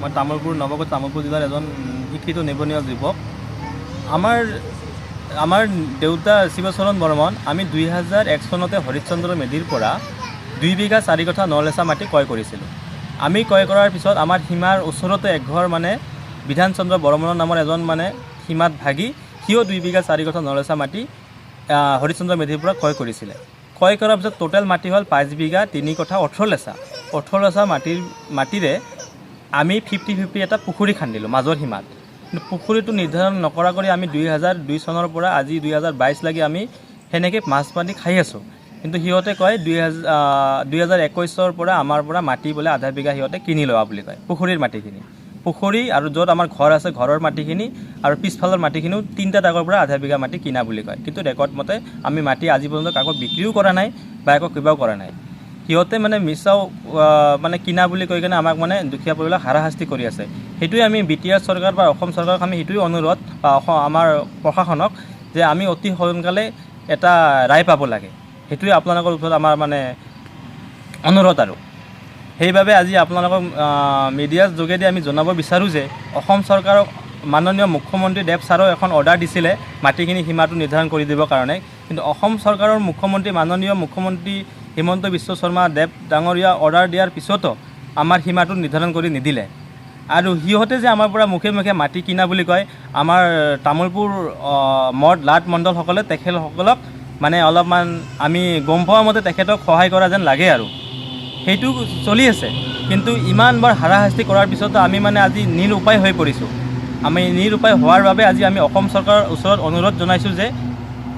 মই নৱগত তামুলপুৰ জিলাৰ এজন শিক্ষিত নিবনুৱা যুৱক। আমাৰ দেউতা শিৱচৰণ বৰ্মন আমি 2001 চনতে হৰিশ্চন্দ্ৰ মেধিৰ পৰা 2 বিঘা 4 কঠা নলেচা মাটি ক্ৰয় কৰিছিলোঁ। আমি ক্ৰয় কৰাৰ পিছত আমাৰ সীমাৰ ওচৰতে একঘৰ মানে বিধানচন্দ্ৰ বৰ্মনৰ নামৰ এজন মানে সীমাত ভাগি সিও 2 বিঘা 4 কঠা নলেচা মাটি হৰিশ্চন্দ্ৰ মেধিৰ পৰা ক্ৰয় কৰিছিলে। ক্ৰয় কৰাৰ পিছত টোটেল মাটি হ'ল 5 বিঘা 3 কঠা 18 লেচা মাটিৰে আমি 50-50 এটা পুখুৰী খান্দিলোঁ মাজৰ সীমাত। কিন্তু পুখুৰীটো নিৰ্ধাৰণ নকৰা কৰি আমি 2002 চনৰ পৰা আজি 2022 লাগি আমি সেনেকৈ মাছ পাতি খাই আছোঁ। কিন্তু সিহঁতে কয় 2021 পৰা আমাৰ পৰা মাটি বোলে আধা বিঘা সিহঁতে কিনি লোৱা বুলি কয়, পুখুৰীৰ মাটিখিনি। পুখুৰী আৰু য'ত আমাৰ ঘৰ আছে ঘৰৰ মাটিখিনি আৰু পিছফালৰ মাটিখিনিও 3টা দাগৰ পৰা আধা বিঘা মাটি কিনা বুলি কয়। কিন্তু ৰেকৰ্ড মতে আমি মাটি আজি পৰ্যন্ত কাকো বিক্ৰীও কৰা নাই বা একো কিবাও কৰা নাই। সিহঁতে মানে মিছাও মানে কিনা বুলি কৈ কিনে আমাক মানে দুখীয়া পৰিয়ালক হাৰাশাস্তি কৰি আছে। সেইটোৱে আমি BTR চৰকাৰ বা অসম চৰকাৰক আমি সেইটোৱে অনুৰোধ বা আমাৰ প্ৰশাসনক যে আমি অতি সোনকালে এটা ৰায় পাব লাগে। সেইটোৱে আপোনালোকৰ ওচৰত আমাৰ মানে অনুৰোধ আৰু সেইবাবে আজি আপোনালোকক মিডিয়াৰ যোগেদি আমি জনাব বিচাৰোঁ যে অসম চৰকাৰক মাননীয় মুখ্যমন্ত্ৰী দেৱ ছাৰেও এখন অৰ্ডাৰ দিছিলে মাটিখিনি সীমাটো নিৰ্ধাৰণ কৰি দিবৰ কাৰণে। কিন্তু অসম চৰকাৰৰ মাননীয় মুখ্যমন্ত্ৰী হিমন্ত বিশ্ব শৰ্মা দেৱ ডাঙৰীয়া অৰ্ডাৰ দিয়াৰ পিছতো আমাৰ সীমাটো নিৰ্ধাৰণ কৰি নিদিলে। আৰু সিহঁতে যে আমাৰ পৰা মুখে মুখে মাটি কিনা বুলি কয়, আমাৰ তামোলপুৰ লাট মণ্ডলসকলে তেখেতসকলক মানে অলপমান আমি গম পোৱা মতে তেখেতক সহায় কৰা যেন লাগে আৰু সেইটো চলি আছে। কিন্তু ইমানবাৰ হাৰাশাস্তি কৰাৰ পিছতো আমি মানে আজি নিৰুপায় হৈ পৰিছোঁ। আমি নিৰুপায় হোৱাৰ বাবে আজি আমি অসম চৰকাৰৰ ওচৰত অনুৰোধ জনাইছোঁ যে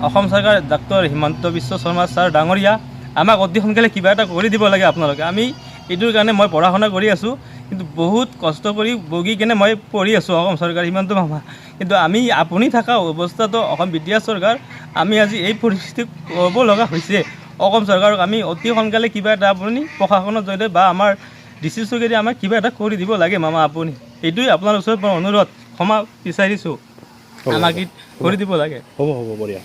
অসম চৰকাৰ ডক্টৰ হিমন্ত বিশ্ব শৰ্মা ছাৰ ডাঙৰীয়া আমাক অতি সোনকালে কিবা এটা কৰি দিব লাগে আপোনালোকে। আমি এইটোৰ কাৰণে মই পঢ়া শুনা কৰি আছোঁ, কিন্তু বহুত কষ্ট কৰি বগি কিনে মই পঢ়ি আছোঁ অসম চৰকাৰ হিমন্ত মামা। কিন্তু আপুনি থকা অৱস্থাতো অসম BTR চৰকাৰ আমি আজি এই পৰিস্থিতি ক'ব লগা হৈছে। অসম চৰকাৰক আমি অতি সোনকালে কিবা এটা আপুনি প্ৰশাসনৰ জৰিয়তে বা আমাৰ DC যোগেদি আমাক কিবা এটা কৰি দিব লাগে মামা আপুনি। এইটোৱে আপোনাৰ ওচৰত মই অনুৰোধ ক্ষমা বিচাৰিছোঁ, আমাক কৰি দিব লাগে। হ'ব বঢ়িয়া।